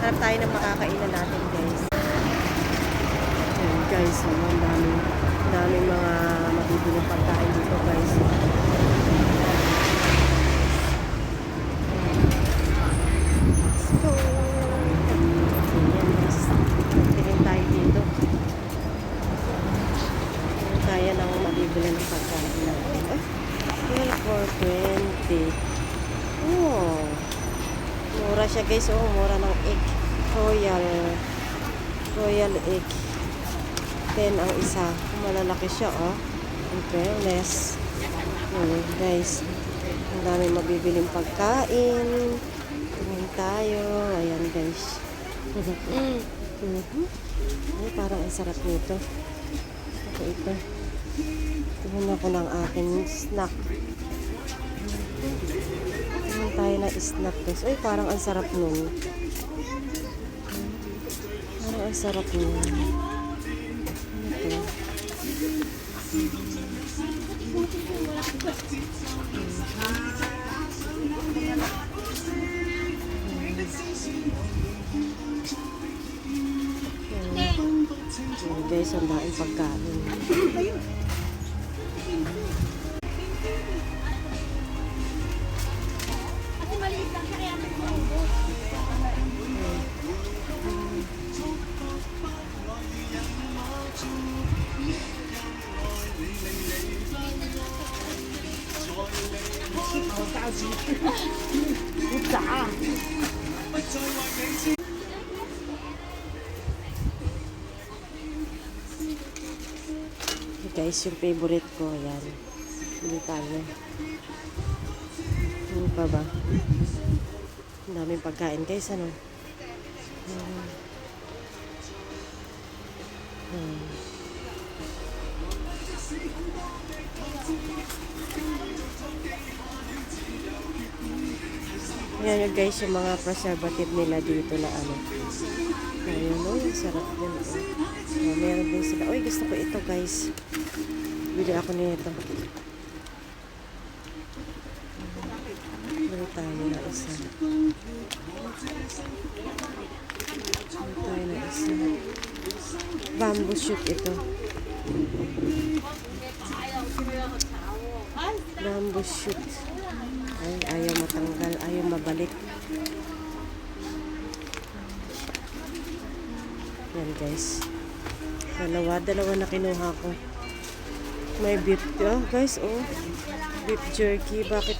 Hanap tayo ng makakainan natin, guys. Ayan, guys. Ang daming mga mabibiling pagkain dito, guys. Let's go. Ayan, guys. Tingin tayo dito. Kaya nang mabibili ng pagkain natin. Ay, 420. Oh. Mura siya, guys. Oh, mura ng egg. Royal egg. 10 ang isa. Malalaki siya, oh. In fairness. Guys. Ang dami mabibiling pagkain. Tingin tayo. Ayan, guys. Ay, parang ang sarap nito. Ito. Tingnan ako ng aking snack. Tingnan tayo na snack, guys. Ay, parang ang sarap nun. Parang ang sarap nun. Ito. Guys, ang daing pagkain. Kasi maliit lang siya, kaya may maubos. Guys, yung favorite ko, yan. Hindi tayo. Ano pa ba? Ang daming pagkain, guys, ano? Yan yung guys, yung mga preservative nila dito na ano. Ayun, oh, yung sarap din. Meron din sila. Uy, gusto ko ito, guys. Bili ako nito. Bili tayo na isa. Bili tayo na isa. Bamboo shoot ito. Bamboo shoot. Ay, ayaw matanggal. Ayaw mabalik. Yan, guys. Dalawa na kinuha ko. May beef, oh, guys, oh. Beef jerky. Bakit